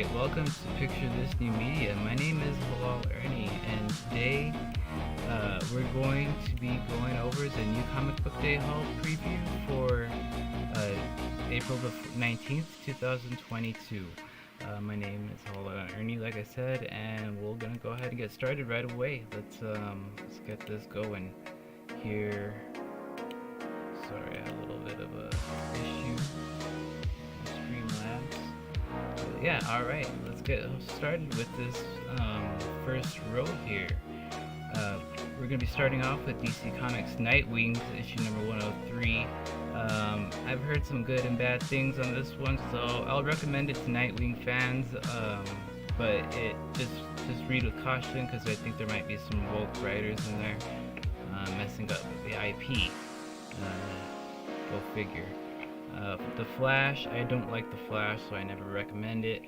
Alright, welcome to Picture This New Media. My name is Halal Ernie, and today we're going to be going over the new Comic Book Day haul preview for April the 19th, 2022. My name is Halal Ernie, like I said, and we're gonna go ahead and get started right away. Let's get this going here. Sorry, I had a little bit of a issue with Streamlabs. Yeah, alright, let's get started with this first row here. We're going to be starting off with DC Comics Nightwing, issue number 103. I've heard some good and bad things on this one, so I'll recommend it to Nightwing fans, but it just read with caution, because I think there might be some woke writers in there messing up the IP. Go figure. The Flash, I don't like the Flash, so I never recommend it.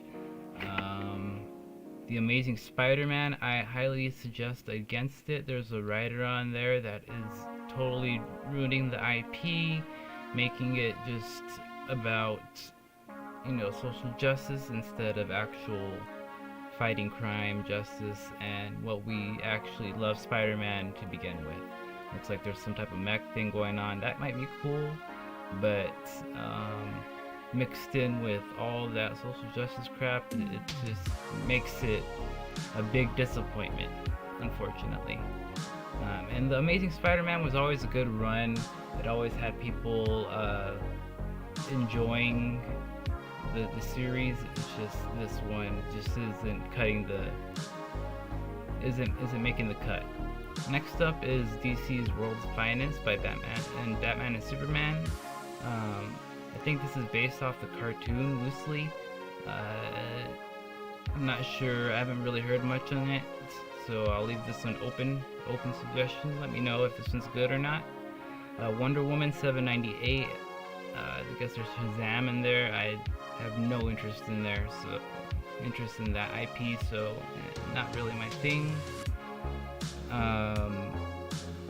The Amazing Spider-Man, I highly suggest against it. There's a writer on there that is totally ruining the IP, making it just about, social justice instead of actual fighting crime, justice, and what we actually love Spider-Man to begin with. Looks like there's some type of mech thing going on. That might be cool, but mixed in with all that social justice crap, it just makes it a big disappointment, unfortunately. And the Amazing Spider-Man was always a good run. It always had people enjoying the series. It's just this one just isn't making the cut. Next up is DC's World's Finest by Batman and Superman. I think this is based off the cartoon loosely. I'm not sure. I haven't really heard much on it, so I'll leave this one open suggestion. Let me know if this one's good or not. Wonder Woman 798. I guess there's Shazam in there. I have no interest in that IP, so not really my thing.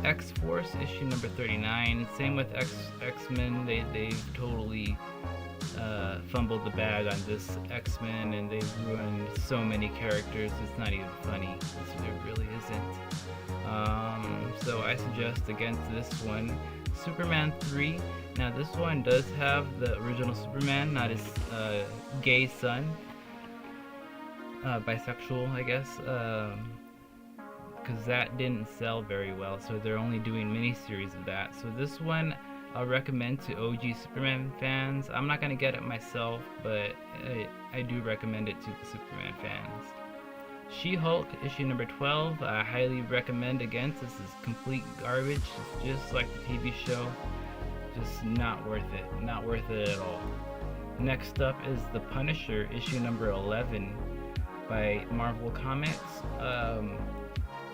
X-Force issue number 39. Same with X-Men. They've totally fumbled the bag on this X-Men, and they've ruined so many characters. It's not even funny. It really isn't. So I suggest against this one. Superman 3. Now this one does have the original Superman, not his gay son. Bisexual, I guess. Because that didn't sell very well, so they're only doing miniseries of that. So this one I'll recommend to OG Superman fans. I'm not gonna get it myself, but I do recommend it to the Superman fans. She-Hulk issue number 12. I highly recommend against. This is complete garbage. It's just like the TV show. Just not worth it. Not worth it at all. Next up is The Punisher issue number 11 by Marvel Comics.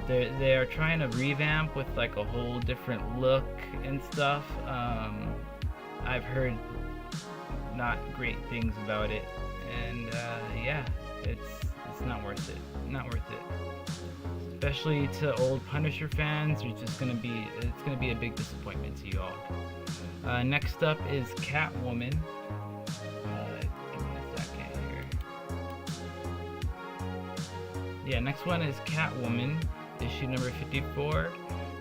They are trying to revamp with like a whole different look and stuff. I've heard not great things about it, and yeah, it's not worth it. Not worth it. Especially to old Punisher fans, it's gonna be a big disappointment to you all. Next up is Catwoman. Give me a second here. Yeah, next one is Catwoman. Issue number 54.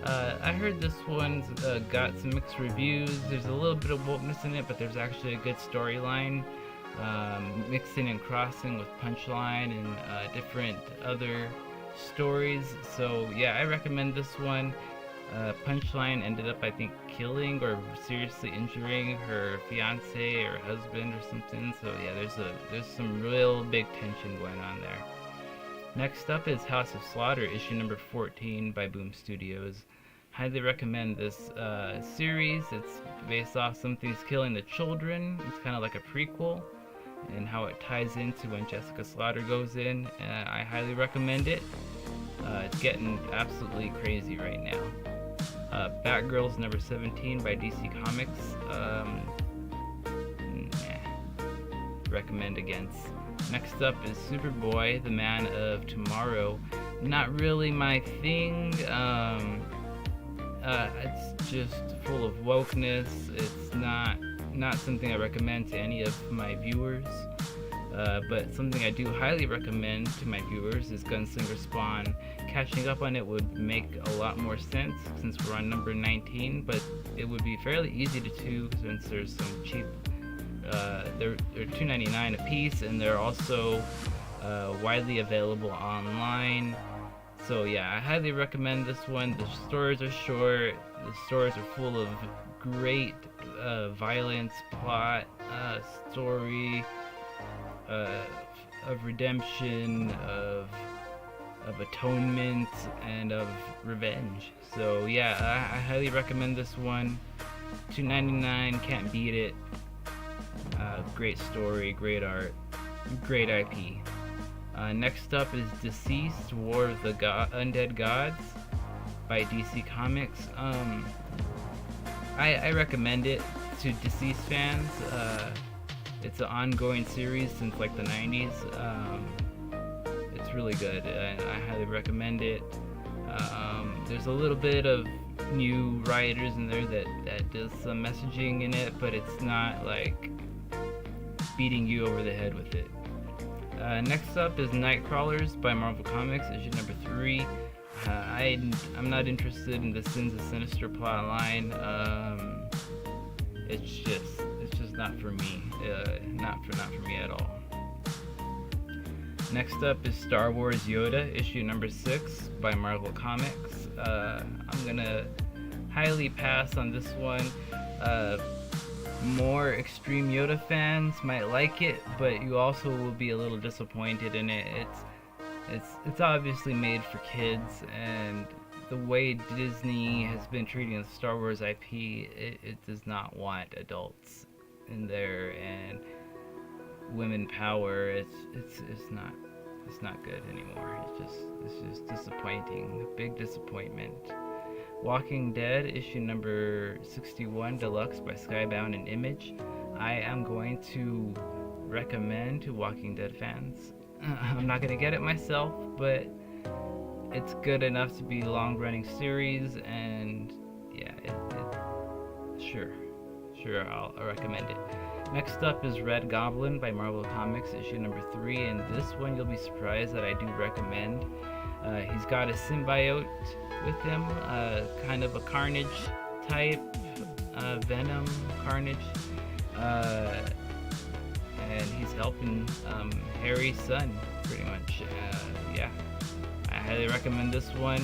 I heard this one's got some mixed reviews. There's a little bit of wokeness in it, but there's actually a good storyline, mixing and crossing with Punchline and different other stories. So yeah, I recommend this one. Punchline ended up, I think, killing or seriously injuring her fiance or husband or something. So yeah, there's some real big tension going on there. Next up is House of Slaughter, issue number 14 by Boom Studios. Highly recommend this series. It's based off Something's Killing the Children. It's kind of like a prequel, and how it ties into when Jessica Slaughter goes in. I highly recommend it. It's getting absolutely crazy right now. Batgirls number 17 by DC Comics. Recommend against. Next up is Superboy, the Man of Tomorrow. Not really my thing. It's just full of wokeness. It's not something I recommend to any of my viewers. But something I do highly recommend to my viewers is Gunslinger Spawn. Catching up on it would make a lot more sense since we're on number 19, but it would be fairly easy to do since there's some cheap. They're $2.99 a piece, and they're also widely available online. So yeah, I highly recommend this one. The stories are short. The stories are full of great violence, plot, story, of redemption, of atonement, and of revenge. So yeah, I highly recommend this one. $2.99, can't beat it. Great story, great art, great IP. Next up is Deceased: War of the Undead Gods by DC Comics. I recommend it to Deceased fans. It's an ongoing series since like the 90s. It's really good, and I highly recommend it. There's a little bit of new writers in there that does some messaging in it, but it's not like beating you over the head with it. Next up is Nightcrawlers by Marvel Comics, issue number 3. I'm not interested in the Sins of Sinister plot line. It's just not for me. Not for me at all. Next up is Star Wars Yoda, issue number 6 by Marvel Comics. I'm gonna highly pass on this one. More extreme Yoda fans might like it, but you also will be a little disappointed in it. It's obviously made for kids, and the way Disney has been treating the Star Wars IP, it does not want adults in there and women power. It's not good anymore. It's just disappointing. A big disappointment. Walking Dead, issue number 61 Deluxe by Skybound and Image. I am going to recommend to Walking Dead fans. I'm not going to get it myself, but it's good enough to be a long-running series, and yeah, sure, I'll recommend it. Next up is Red Goblin by Marvel Comics, issue number 3, and this one you'll be surprised that I do recommend. He's got a symbiote with him, kind of a Carnage type, Venom Carnage, and he's helping Harry's son, pretty much. Yeah, I highly recommend this one.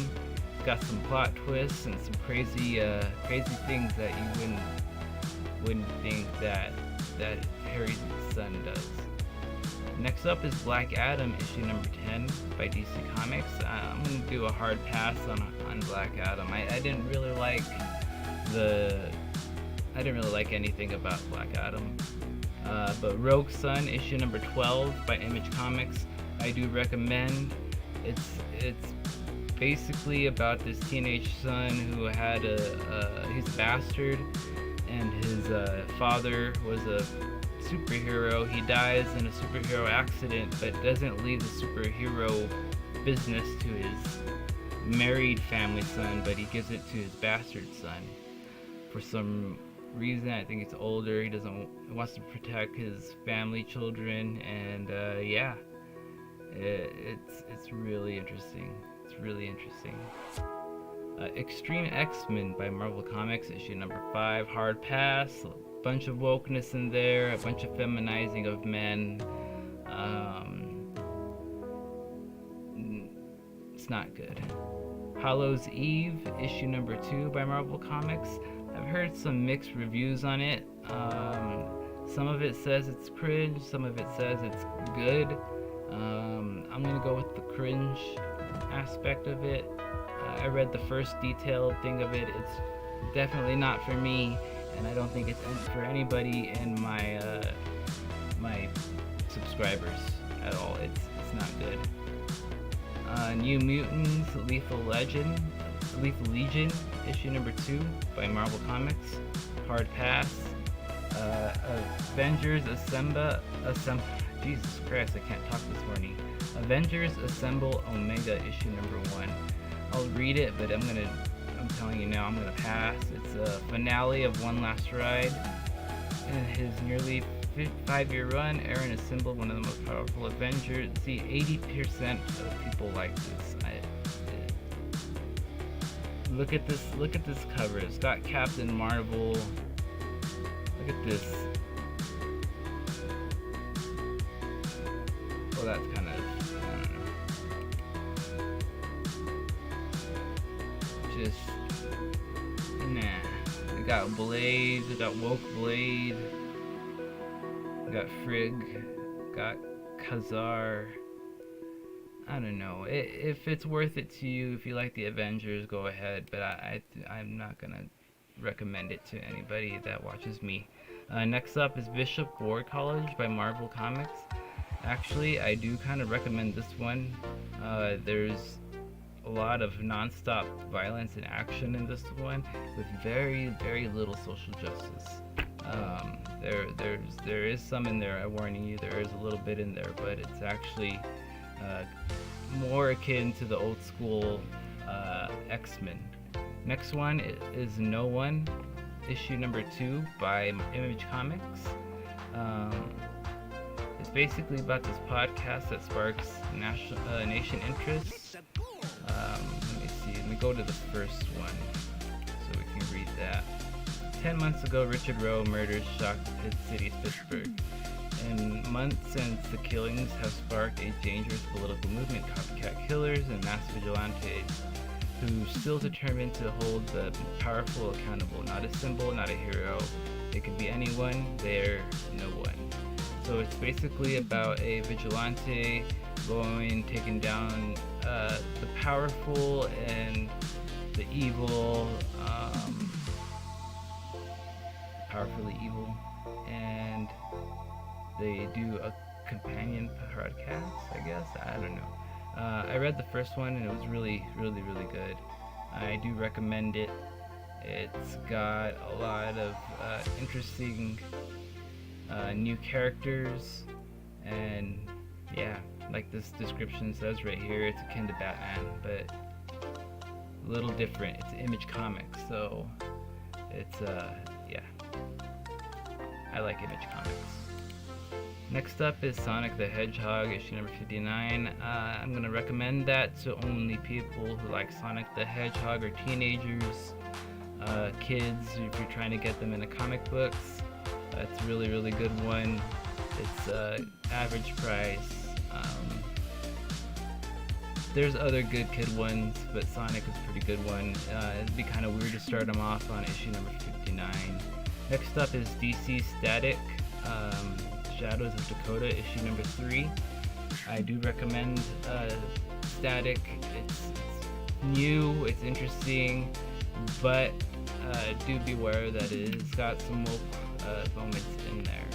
It's got some plot twists and some crazy things that you wouldn't think that Harry's son does. Next up is Black Adam, issue number 10 by DC Comics. I'm going to do a hard pass on Black Adam. I didn't really like anything about Black Adam. But Rogue Son, issue number 12 by Image Comics, I do recommend. It's basically about this teenage son who had he's a bastard, and his father was a superhero. He dies in a superhero accident, but doesn't leave the superhero business to his married family son, but he gives it to his bastard son. For some reason, I think it's older. He wants to protect his family children, and yeah, it's really interesting. It's really interesting. Extreme X-Men by Marvel Comics, issue number 5, hard pass. A bunch of wokeness in there, a bunch of feminizing of men. It's not good. Hallows Eve, issue number 2 by Marvel Comics. I've heard some mixed reviews on it. Some of it says it's cringe, some of it says it's good. I'm gonna go with the cringe aspect of it. I read the first detailed thing of it. It's definitely not for me, and I don't think it's for anybody in my my subscribers at all. It's not good. New Mutants, Lethal Legion, issue number 2 by Marvel Comics, hard pass. Avengers Assemble. Jesus Christ, I can't talk this morning. Avengers Assemble Omega, issue number 1. I'll read it, but I'm telling you now, I'm gonna pass. It's a finale of One Last Ride, and his nearly 5-year run. Aaron is symbol, one of the most powerful Avengers. See, 80% of people like this. Look at this. Look at this cover. It's got Captain Marvel. Look at this. Well, that's kind of, I don't know. Just, nah. We got Blade. We got Woke Blade. We got Frigg. Got Khazar. I don't know. If it's worth it to you, if you like the Avengers, go ahead. But I'm not gonna recommend it to anybody that watches me. Next up is Bishop Ward College by Marvel Comics. Actually, I do kind of recommend this one. There's a lot of non-stop violence and action in this one, with very, very little social justice. There is some in there. I'm warning you, there is a little bit in there, but it's actually more akin to the old school X-Men. Next one is No One, issue number 2 by Image Comics. It's basically about this podcast that sparks nation interest. Let me see. Let me go to the first one so we can read that. 10 months ago, Richard Rowe murders shocked his city, Pittsburgh. In months since, the killings have sparked a dangerous political movement, copycat killers and mass vigilantes, who still determined to hold the powerful accountable. Not a symbol, not a hero. It could be anyone, they're no one. So it's basically about a vigilante taking down the powerful and the evil, powerfully evil, and they do a companion podcast, I guess. I don't know. I read the first one and it was really, really, really good. I do recommend it. It's got a lot of interesting new characters, and yeah, like this description says right here, it's akin to Batman, but a little different. It's Image Comics, so it's yeah, I like Image Comics. Next up is Sonic the Hedgehog, issue number 59. I'm going to recommend that to only people who like Sonic the Hedgehog, or teenagers, kids, if you're trying to get them into comic books. It's a really, really good one. It's average price. There's other good kid ones, but Sonic is a pretty good one. It'd be kind of weird to start them off on issue number 59. Next up is DC Static, Shadows of Dakota, issue number 3. I do recommend Static. It's new, it's interesting, but do beware that it's got some woke moments in there.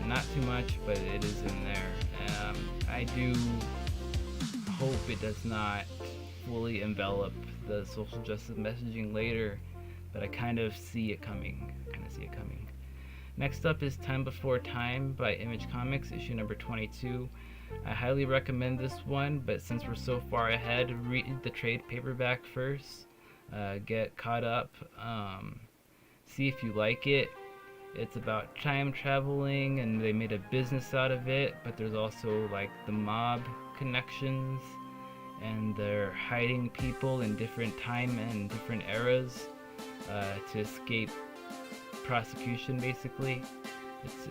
Not too much, but it is in there. I do hope it does not fully envelop the social justice messaging later, but I kind of see it coming. Next up is Time Before Time by Image Comics, issue number 22. I highly recommend this one, but since we're so far ahead, read the trade paperback first. Get caught up. See if you like it. It's about time traveling, and they made a business out of it, but there's also like the mob connections, and they're hiding people in different time and different eras to escape prosecution, basically.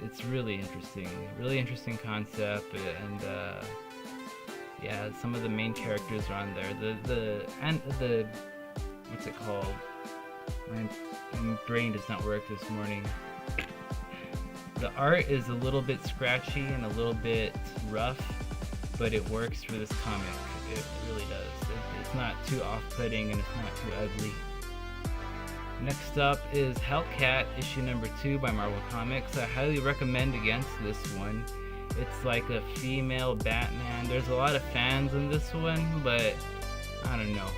It's really interesting concept, and yeah, some of the main characters are on there. The what's it called? My brain does not work this morning. The art is a little bit scratchy and a little bit rough, but it works for this comic. It really does. It's not too off-putting, and it's not too ugly. Next up is Hellcat, issue number 2 by Marvel Comics. I highly recommend against this one. It's like a female Batman. There's a lot of fans in this one, but I don't know.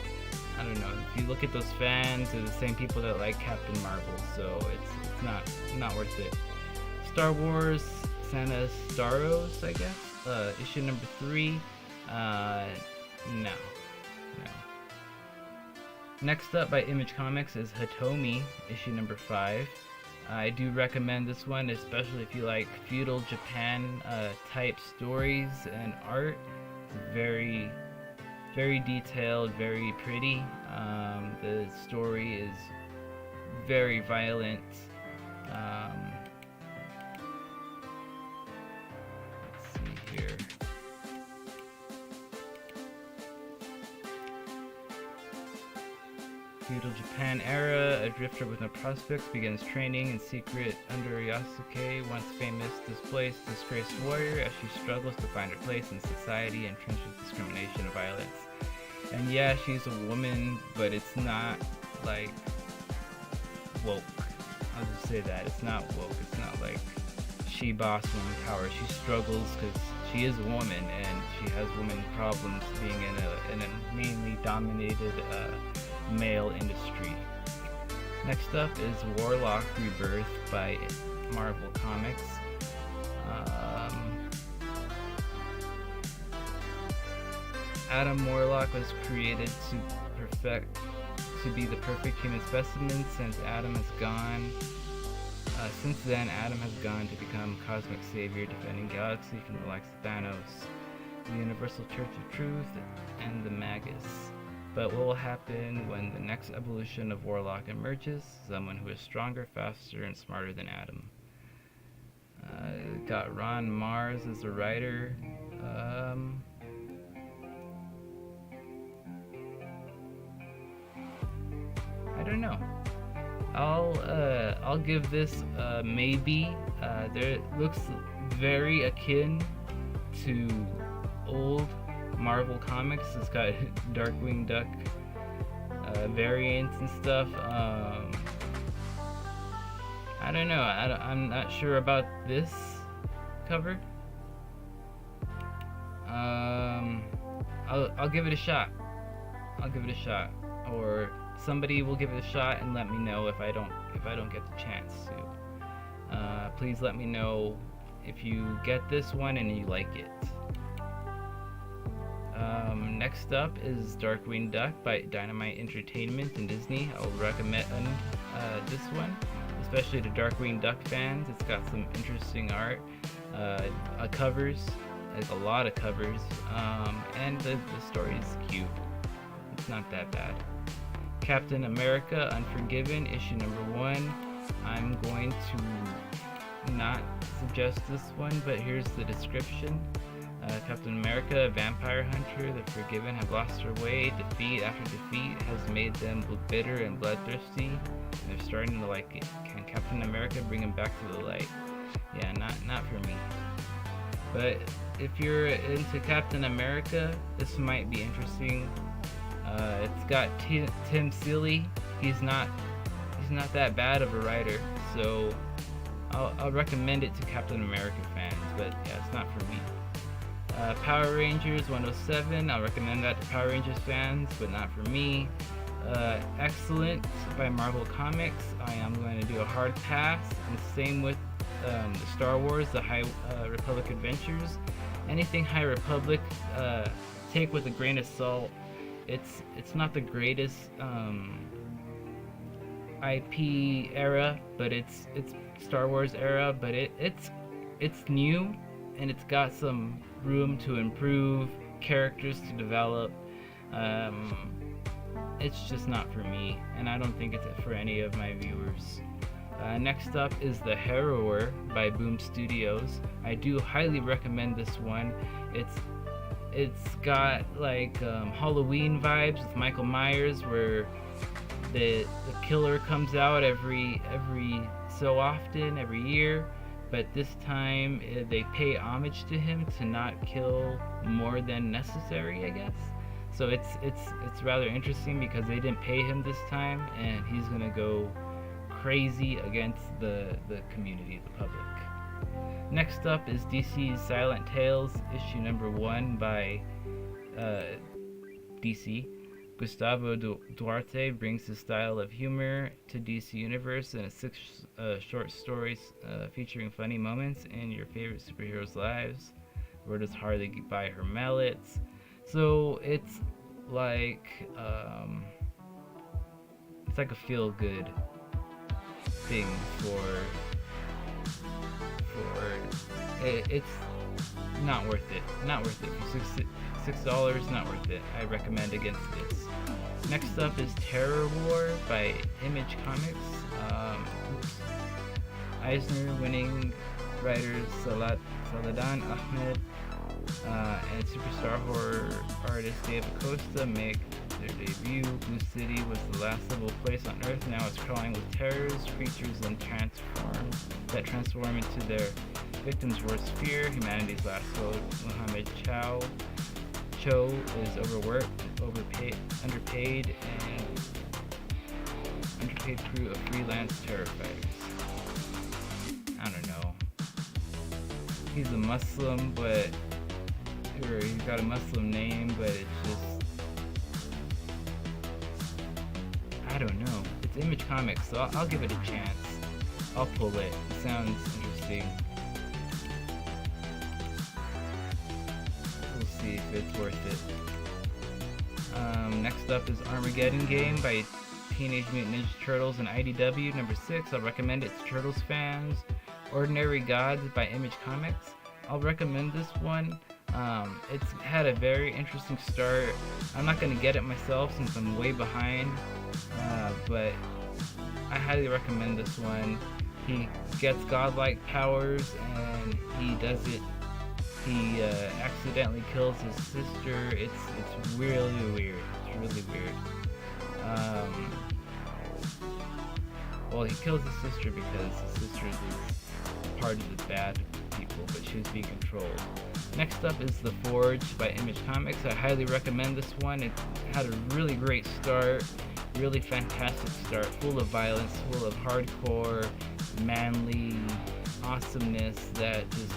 If you look at those fans, they're the same people that like Captain Marvel, so it's not worth it. Star Wars Santa Staros, I guess. Issue number 3. No. Next up by Image Comics is Hitomi, issue number 5. I do recommend this one, especially if you like feudal Japan type stories and art. It's very detailed, very pretty. The story is very violent. Um, let's see here. Feudal Japan era, a drifter with no prospects begins training in secret under Yasuke, once famous, displaced, disgraced warrior, as she struggles to find her place in society entrenched with discrimination and violence. And yeah, she's a woman, but it's not like woke. I'll just say that it's not woke. It's not like she boss woman power. She struggles because she is a woman and she has woman problems being in a mainly dominated male industry. Next up is Warlock Rebirth by Marvel Comics. Adam Warlock was created to be the perfect human specimen. Since then, Adam has gone to become cosmic savior, defending galaxy from the likes of Thanos, the Universal Church of Truth, and the Magus. But what will happen when the next evolution of Warlock emerges? Someone who is stronger, faster, and smarter than Adam. Got Ron Mars as a writer. I don't know. I'll give this maybe. There looks very akin to old Marvel Comics. It's got Darkwing Duck variants and stuff. I don't know. I'm not sure about this cover. I'll give it a shot. I'll give it a shot, or somebody will give it a shot and let me know if I don't get the chance to. Please let me know if you get this one and you like it. Next up is Darkwing Duck by Dynamite Entertainment and Disney. I'll recommend this one, especially to Darkwing Duck fans. It's got some interesting art, covers, like a lot of covers, and the story is cute. It's not that bad. Captain America Unforgiven, issue number 1. I'm going to not suggest this one, but here's the description. Captain America, a vampire hunter, the Forgiven have lost their way. Defeat after defeat has made them bitter and bloodthirsty, and they're starting to like it. Can Captain America bring them back to the light? Yeah, not for me. But if you're into Captain America, this might be interesting. It's got Tim Seeley. He's not that bad of a writer, so I'll recommend it to Captain America fans. But yeah, it's not for me. Power Rangers 107. I'll recommend that to Power Rangers fans, but not for me. Excellent by Marvel Comics. I am going to do a hard pass. And same with the Star Wars, the High Republic Adventures. Anything High Republic, take with a grain of salt. It's not the greatest IP era, but it's Star Wars era, but it's new and it's got some room to improve, characters to develop. It's just not for me, and I don't think it's for any of my viewers. Next up is The Harrower by Boom Studios. I do highly recommend this one. It's got like Halloween vibes with Michael Myers, where the killer comes out every so often, every year, but this time they pay homage to him to not kill more than necessary, I guess. So it's rather interesting because they didn't pay him this time, and he's gonna go crazy against the community, the public. Next up is DC's Silent Tales, issue number 1 by DC. Gustavo Duarte brings his style of humor to DC Universe in 6 short stories featuring funny moments in your favorite superheroes' lives. Rhoda's hardly buy her mallets. So it's like a feel-good thing it's not worth it. Not worth it. For $6, not worth it. I recommend against this. Next up is Terror War by Image Comics. Eisner-winning writers Saladan Ahmed and superstar horror artist David Costa make their debut. Blue City was the last livable place on Earth. Now it's crawling with terrors, creatures, and transform into their victims' worst fear. Humanity's last hope. Mohammed Cho is overworked, underpaid crew of freelance terror fighters. I don't know. He's a Muslim, or he's got a Muslim name, but it's just, I don't know. It's Image Comics, so I'll give it a chance. I'll pull it. It sounds interesting. We'll see if it's worth it. Next up is Armageddon Game by Teenage Mutant Ninja Turtles and IDW. Number 6, I'll recommend it to Turtles fans. Ordinary Gods by Image Comics. I'll recommend this one. It's had a very interesting start. I'm not going to get it myself since I'm way behind, but I highly recommend this one. He gets godlike powers and he does it. He accidentally kills his sister. It's really weird. It's really weird. Well, he kills his sister because his sister is part of the bad people, but she was being controlled. Next up is The Forge by Image Comics. I highly recommend this one. It had a really great start, really fantastic start, full of violence, full of hardcore, manly awesomeness that just,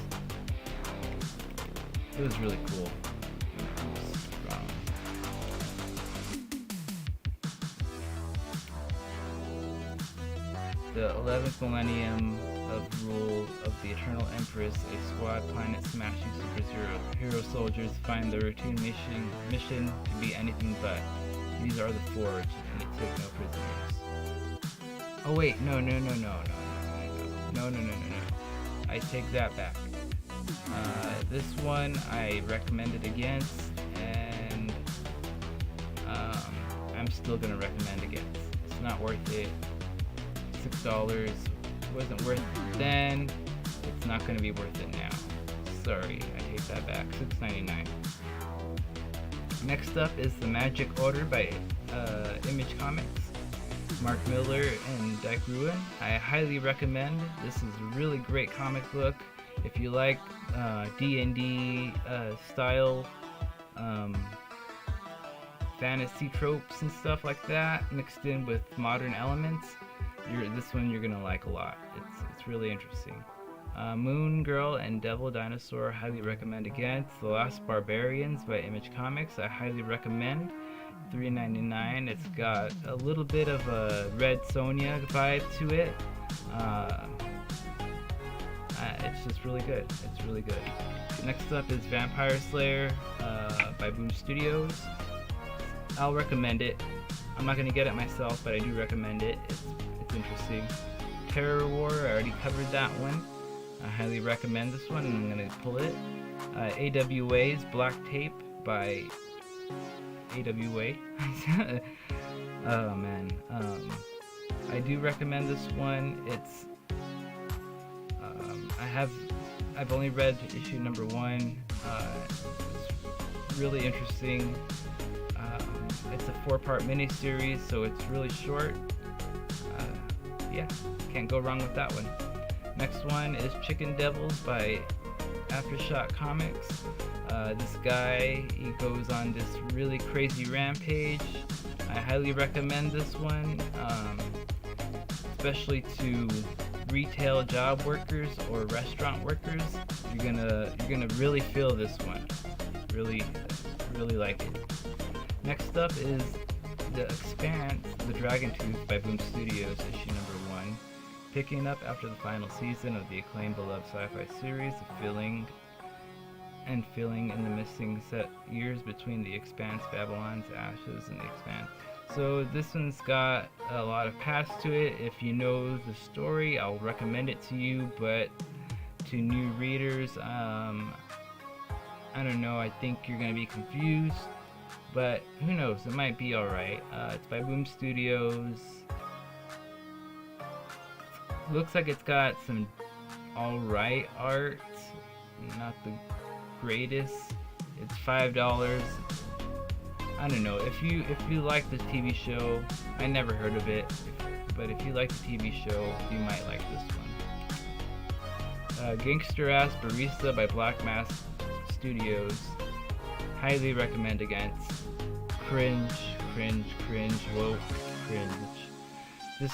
it was really cool. The 11th millennium of rule of the Eternal Empress, a squad planet-smashing superhero soldiers find the routine mission to be anything but. These are the Forged, and they take no prisoners. Oh wait, no. I take that back. This one I recommended against, and I'm still gonna recommend against. It's not worth it. $6 wasn't worth it then. It's not going to be worth it now. Sorry, I take that back. $6.99. Next up is The Magic Order by Image Comics. Mark Miller and Dyke Ruin. I highly recommend. This is a really great comic book. If you like D&D style fantasy tropes and stuff like that mixed in with modern elements, this one you're gonna like a lot. It's really interesting. Moon Girl and Devil Dinosaur, highly recommend against. The Last Barbarians by Image Comics, I highly recommend. $3.99. It's got a little bit of a Red Sonja vibe to it. It's just really good. It's really good. Next up is Vampire Slayer by Boom Studios. I'll recommend it. I'm not gonna get it myself, but I do recommend it. It's interesting. Terror War, I already covered that one. I highly recommend this one, and I'm gonna pull it. AWA's Black Tape by AWA. Oh man. I do recommend this one. It's I've only read issue number 1. It's really interesting. It's a 4-part miniseries, so it's really short. Yeah, can't go wrong with that one. Next one is Chicken Devils by Aftershock Comics. This guy, he goes on this really crazy rampage. I highly recommend this one, especially to retail job workers or restaurant workers. You're gonna really feel this one. Really like it. Next up is The Expanse, The Dragon Tooth by Boom Studios, issue number 1. Picking up after the final season of the acclaimed beloved sci-fi series, filling in the missing set years between The Expanse, Babylon's Ashes, and The Expanse. So this one's got a lot of past to it. If you know the story, I'll recommend it to you, but to new readers, I don't know, I think you're gonna be confused, but who knows, it might be alright. It's by Boom Studios. Looks like it's got some alright art, not the greatest. It's $5. I don't know, if you like this TV show, I never heard of it, but if you like the TV show, you might like this one. Gangster Ass Barista by Black Mask Studios. Highly recommend against cringe, woke, cringe. This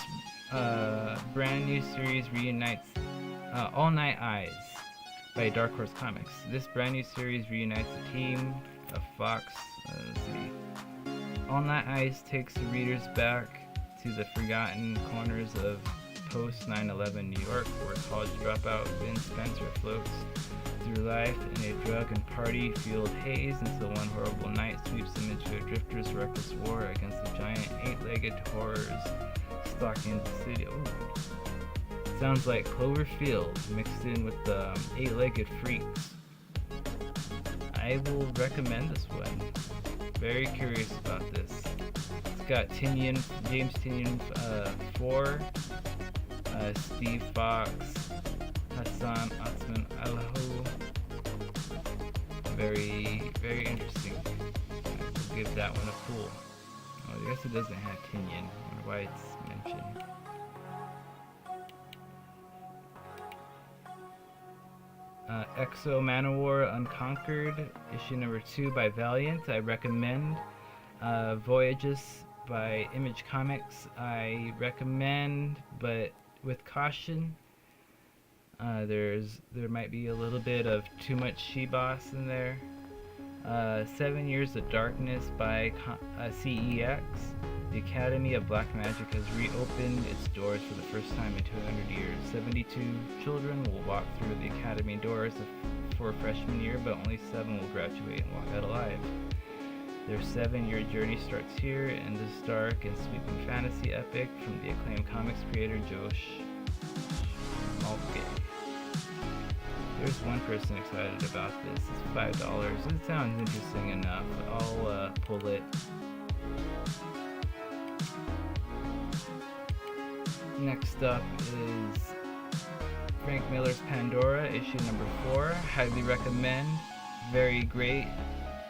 brand new series reunites All Night Eyes by Dark Horse Comics. This brand new series reunites a team of Fox. Let's see. All Night Eyes takes the readers back to the forgotten corners of post 9/11 New York, where college dropout Ben Spencer floats through life in a drug and party-fueled haze until one horrible night sweeps him into a drifter's reckless war against the giant eight-legged horrors stalking the city. Ooh. Sounds like Cloverfield mixed in with the eight-legged freaks. I will recommend this one. Very curious about this. It's got James Tinian 4, Steve Fox, Hassan Otsman Allahu. Very, very interesting. I'll give that one a pull. Oh, I guess it doesn't have Tinian. I wonder why it's mentioned. Exo Manowar Unconquered, issue number 2 by Valiant. I recommend. Voyages by Image Comics. I recommend, but with caution. There might be a little bit of too much She-Boss in there. 7 Years of Darkness by CEX. The Academy of Black Magic has reopened its doors for the first time in 200 years. 72 children will walk through the academy doors for freshman year, but only 7 will graduate and walk out alive. Their 7-year journey starts here in this dark and sweeping fantasy epic from the acclaimed comics creator Josh Malke. There's one person excited about this. It's $5. It sounds interesting enough. I'll pull it. Next up is Frank Miller's Pandora, issue number 4. Highly recommend. Very great.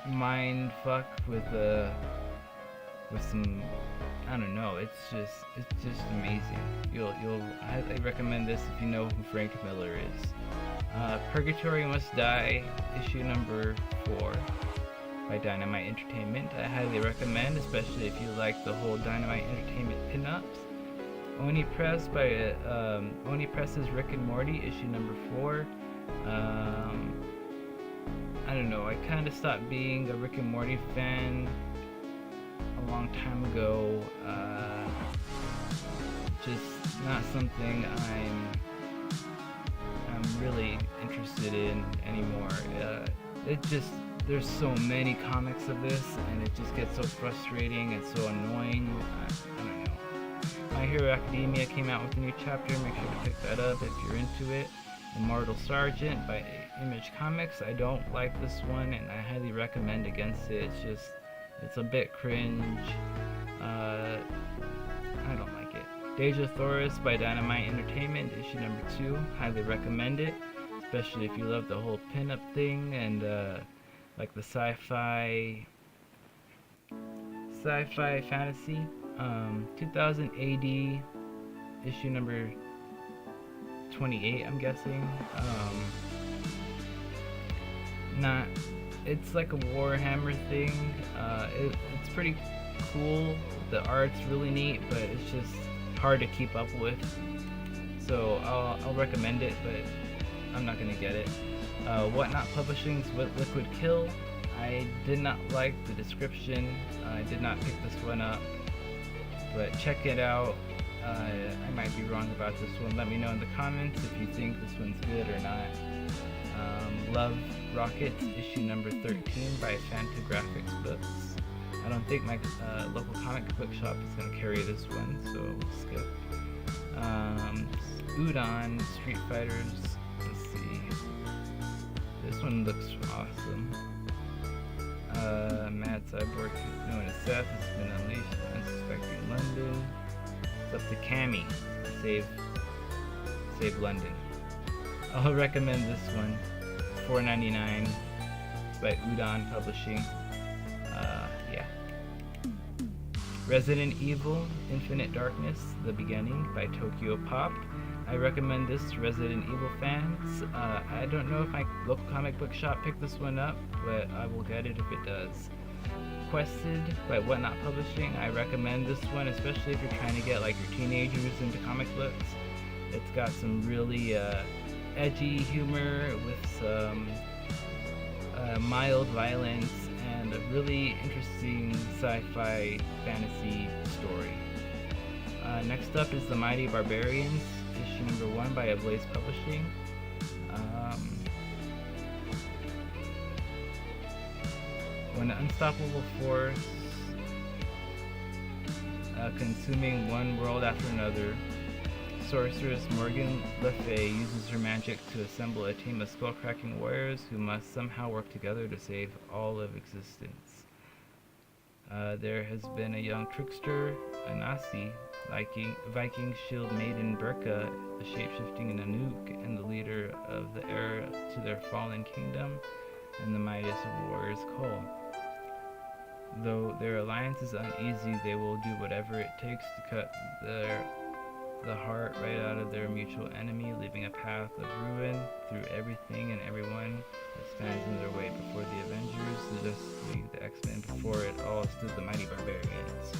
Mind fuck with some, I don't know. It's just amazing. I recommend this if you know who Frank Miller is. Purgatory Must Die, issue number 4 by Dynamite Entertainment. I highly recommend, especially if you like the whole Dynamite Entertainment pinups. Oni Press by Oni Press's Rick and Morty, issue number 4. I don't know, I kind of stopped being a Rick and Morty fan a long time ago. Just not something I'm really interested in anymore. There's so many comics of this, and it just gets so frustrating and so annoying. I don't know. My Hero Academia came out with a new chapter. Make sure to pick that up if you're into it. Immortal Sergeant by Image Comics. I don't like this one, and I highly recommend against it. It's a bit cringe. I don't like it. Deja Thoris by Dynamite Entertainment, issue number 2. Highly recommend it, especially if you love the whole pinup thing and like the sci-fi fantasy. 2000 AD, issue number 28, I'm guessing. It's like a Warhammer thing. It's pretty cool. The art's really neat, but it's just hard to keep up with. So I'll recommend it, but I'm not gonna get it. Whatnot Publishing's Liquid Kill. I did not like the description. I did not pick this one up, but check it out. I might be wrong about this one. Let me know in the comments if you think this one's good or not. Love Rockets, issue number 13 by Fantagraphics Books. I don't think my local comic book shop is going to carry this one, so we'll skip. Udon, Street Fighters. Let's see. This one looks awesome. Mad Cyborg, known as Seth, has been unleashed, unsuspecting London. It's up to Cammy to save London. I'll recommend this one. $4.99 by Udon Publishing. Yeah. Resident Evil Infinite Darkness, The Beginning by Tokyo Pop. I recommend this to Resident Evil fans. I don't know if my local comic book shop picked this one up, but I will get it if it does. Quested by Whatnot Publishing. I recommend this one, especially if you're trying to get like your teenagers into comic books. It's got some really edgy humor with some mild violence and a really interesting sci-fi fantasy story. Next up is The Mighty Barbarians, issue number 1 by Ablaze Publishing. When an unstoppable force consuming one world after another, sorceress Morgan Le Fay uses her magic to assemble a team of skull-cracking warriors who must somehow work together to save all of existence. There has been a young trickster, a Nasi, Viking shield maiden Berka, a shape-shifting Nanook, and the leader of the heir to their fallen kingdom, and the mightiest of warriors Cole. Though their alliance is uneasy, they will do whatever it takes to cut the heart right out of their mutual enemy, leaving a path of ruin through everything and everyone that stands in their way. Before the Avengers, the Justice League, the X-Men, before it all stood the Mighty Barbarians.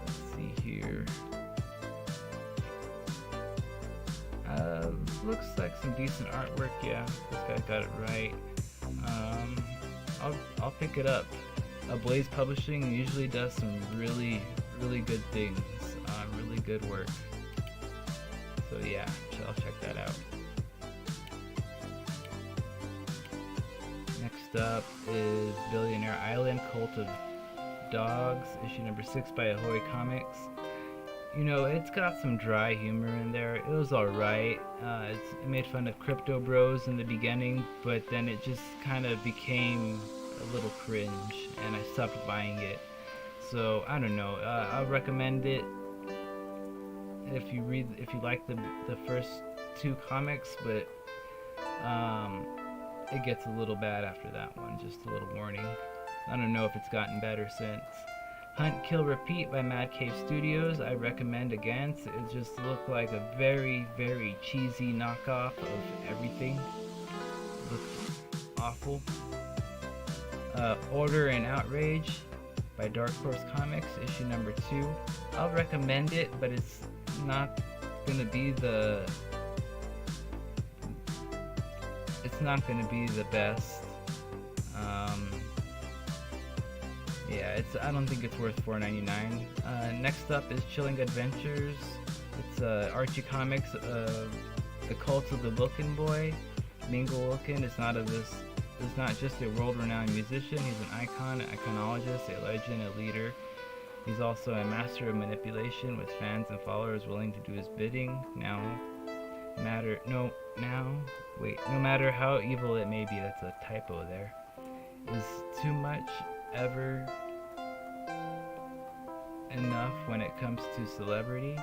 Let's see here. Looks like some decent artwork. Yeah, this guy got it right. I'll pick it up. Blaze Publishing usually does some really good things, really good work. So yeah, I'll check that out. Next up is Billionaire Island, Cult of Dogs, issue number 6 by Ahoy Comics. You know, it's got some dry humor in there. It was alright. It made fun of crypto bros in the beginning, but then it just kind of became a little cringe, and I stopped buying it. So I don't know. I'll recommend it if you like the first 2 comics, but it gets a little bad after that one. Just a little warning. I don't know if it's gotten better since. Hunt, Kill, Repeat by Mad Cave Studios. I recommend again. It just looked like a very cheesy knockoff of everything. It looks awful. Order and Outrage by Dark Horse Comics, issue number 2. I'll recommend it, but it's not gonna be the best. Yeah, I don't think it's worth $4.99. Next up is Chilling Adventures. It's Archie Comics, The Cult of the Wilkin Boy. Mingo Wilkin is not just a world-renowned musician. He's an icon, an iconologist, a legend, a leader. He's also a master of manipulation, with fans and followers willing to do his bidding. No matter how evil it may be. That's a typo there. Is too much ever enough when it comes to celebrity?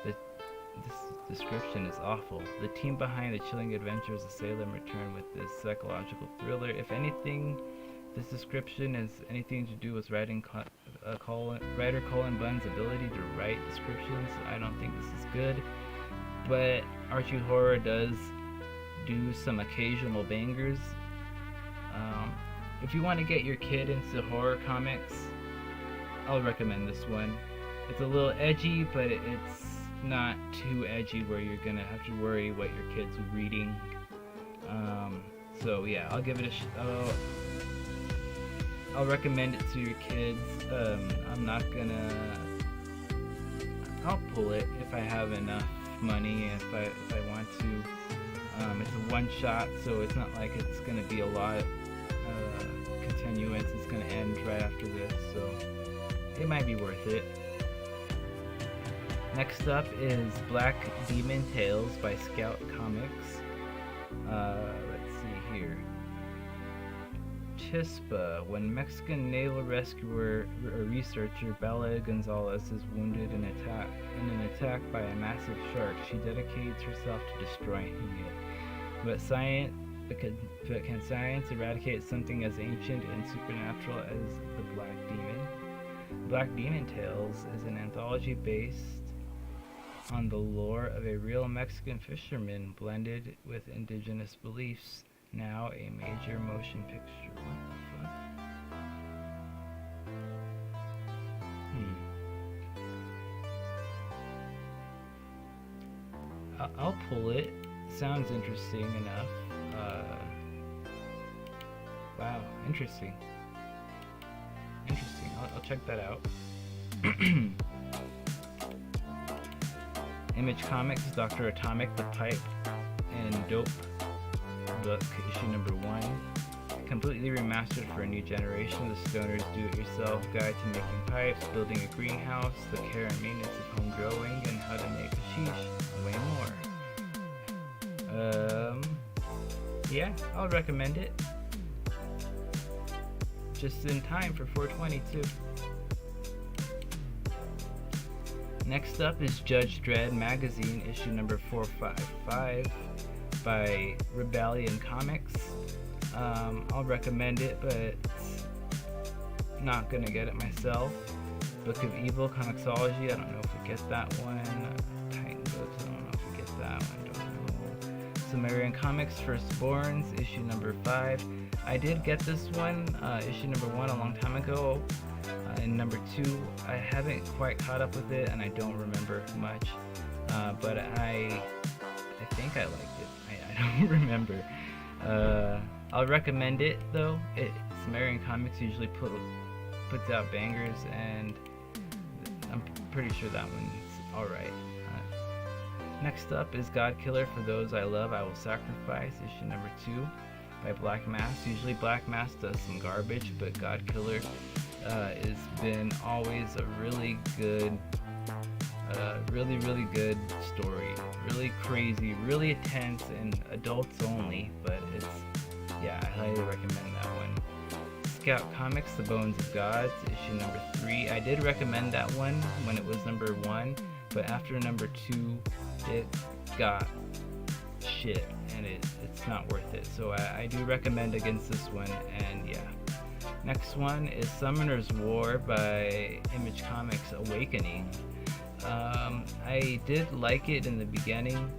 This description is awful. The team behind The Chilling Adventures of Salem return with this psychological thriller. If anything, this description has anything to do with writer Colin Bunn's ability to write descriptions, I don't think this is good. But Archie Horror does do some occasional bangers. If you want to get your kid into horror comics, I'll recommend this one. It's a little edgy, but it's not too edgy where you're gonna have to worry what your kid's reading. So yeah, I'll give it I'll recommend it to your kids. I'll pull it if I have enough money, if I want to. It's a one shot, so it's not like it's going to be a lot continuance. It's going to end right after this, so it might be worth it. Next up is Black Demon Tales by Scout Comics. Let's see here. Chispa. When Mexican naval rescuer or researcher Bella Gonzalez is wounded in an attack by a massive shark, she dedicates herself to destroying it. But can science eradicate something as ancient and supernatural as the Black Demon? Black Demon Tales is an anthology based on the lore of a real Mexican fisherman blended with indigenous beliefs. Now a major motion picture. What the fuck? I'll pull it. Sounds interesting enough. Wow, interesting. I'll check that out. Image Comics, Dr. Atomic, The Pipe, and Dope book, issue number 1. Completely remastered for a new generation. The Stoner's do-it-yourself guide to making pipes, building a greenhouse, the care and maintenance of home growing, and how to make hashish, and way more. Yeah, I'll recommend it. Just in time for 420 too. Next up is Judge Dredd magazine, issue number 455 by Rebellion Comics. I'll recommend it, but not gonna get it myself. Book of Evil Comicsology, I don't know if we get that one. Titan Books, I don't know if we get that one. Don't know. Sumerian Comics Firstborns, issue number 5. I did get this one, issue number 1, a long time ago. And number 2, I haven't quite caught up with it, and I don't remember much. But I think I liked it. I don't remember. I'll recommend it though. Sumerian Comics usually puts out bangers, and I'm pretty sure that one's alright. Next up is God Killer, For Those I Love I Will Sacrifice, issue number 2 by Black Mass. Usually Black Mass does some garbage, but God Killer has been always a really good really good story. Really crazy, really intense, and adults only, but I highly recommend that one. Scout Comics, The Bones of Gods, issue number 3. I did recommend that one when it was number 1, but after number 2, it got shit, and it's not worth it. So I do recommend against this one, and yeah. Next one is Summoner's War by Image Comics Awakening. I did like it in the beginning.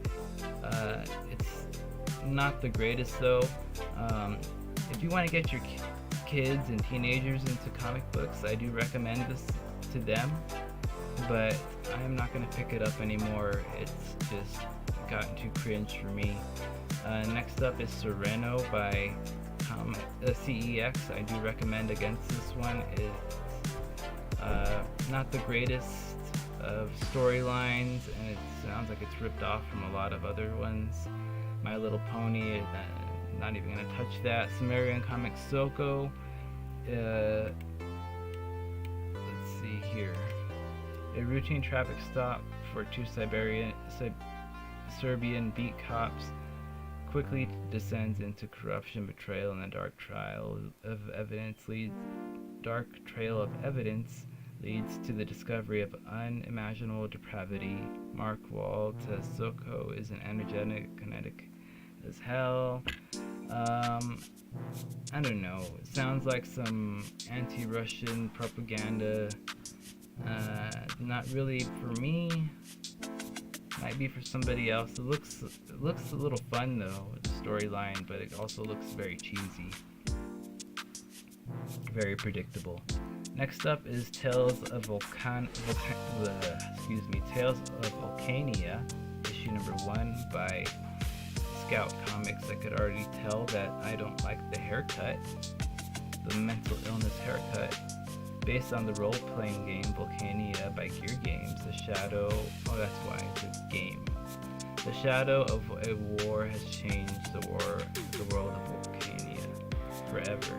It's not the greatest though. If you want to get your kids and teenagers into comic books, I do recommend this to them, but I'm not going to pick it up anymore. It's just gotten too cringe for me. Next up is Sereno by CEX. I do recommend against this one. It's not the greatest of storylines, and it sounds like it's ripped off from a lot of other ones. My Little Pony, not even going to touch that. Sumerian Comics Soko. Let's see here. A routine traffic stop for 2 Serbian beat cops quickly descends into corruption, betrayal, and the dark trail of evidence leads to the discovery of unimaginable depravity. Mark Wall says Soko is an energetic, kinetic as hell. I don't know. It sounds like some anti-Russian propaganda. Not really for me. Might be for somebody else. It looks a little fun though, the storyline, but it also looks very cheesy. Very predictable. Next up is Tales of Volcania, issue number 1 by Scout Comics. I could already tell that I don't like the haircut, the mental illness haircut. Based on the role-playing game Volcania by Gear Games, the shadow... Oh, that's why, it's a game. The shadow of a war has changed the world of Volcania forever.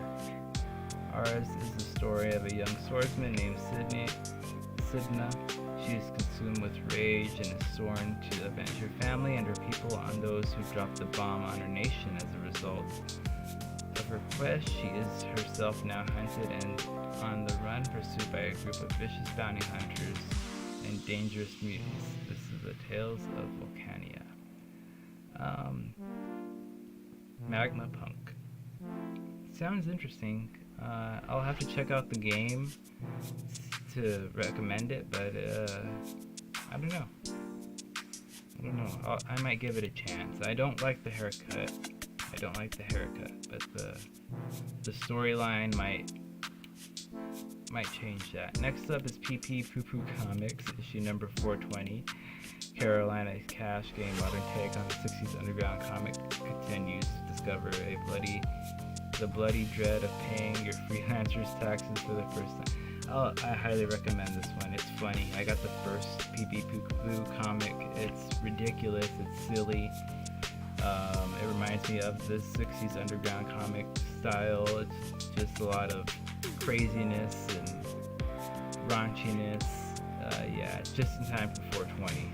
Ours is the story of a young swordsman named Sidna. She is consumed with rage and is sworn to avenge her family and her people on those who dropped the bomb on her nation. As a result of her quest, she is herself now hunted and on the run, pursued by a group of vicious bounty hunters and dangerous mutants. This is the Tales of Volcania. Magma Punk. Sounds interesting. I'll have to check out the game to recommend it, but I don't know. I might give it a chance. I don't like the haircut, but the storyline might change that. Next up is PP Poo Poo Comics, issue number 420. Carolina's cash game modern take on the 60s underground comic continues to discover the bloody dread of paying your freelancer's taxes for the first time. I highly recommend this one. It's funny. I got the first PP Poo Poo comic. It's ridiculous. It's silly. It reminds me of the 60s underground comic style. It's just a lot of craziness and raunchiness. Yeah, just in time for 420.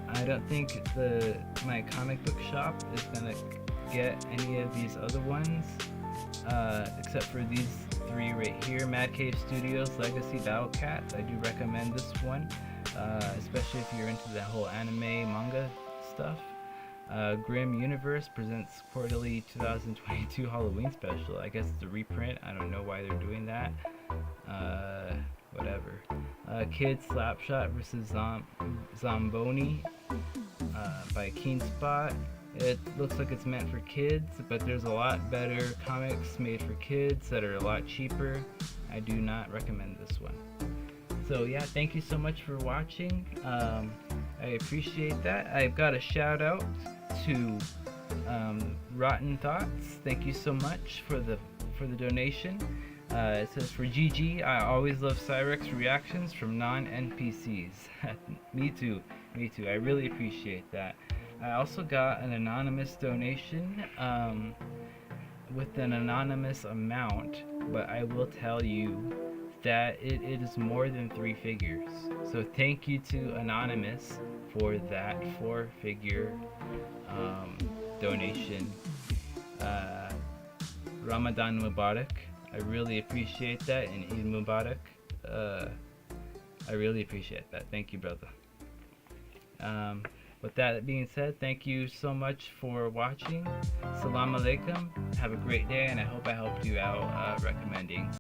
I don't think my comic book shop is gonna get any of these other ones, except for these three right here. Mad Cave Studios Legacy Battle Cats. I do recommend this one, especially if you're into the whole anime manga stuff. Grim Universe presents quarterly 2022 Halloween special. I guess it's a reprint. I don't know why they're doing that. Whatever. Kid Slapshot vs. Zomboni by Keen Spot. It looks like it's meant for kids, but there's a lot better comics made for kids that are a lot cheaper. I do not recommend this one. So yeah, thank you so much for watching. I appreciate that. I've got a shout out to Rotten Thoughts. Thank you so much for the donation. It says, for GG, I always love Cyrex reactions from non-NPCs. Me too. I really appreciate that. I also got an anonymous donation with an anonymous amount, but I will tell you that it is more than 3 figures. So thank you to Anonymous for that 4-figure donation. Ramadan Mubarak. I really appreciate that, and Eid Mubarak. I really appreciate that. Thank you, brother. With that being said, thank you so much for watching. Salam alaikum. Have a great day, and I hope I helped you out recommending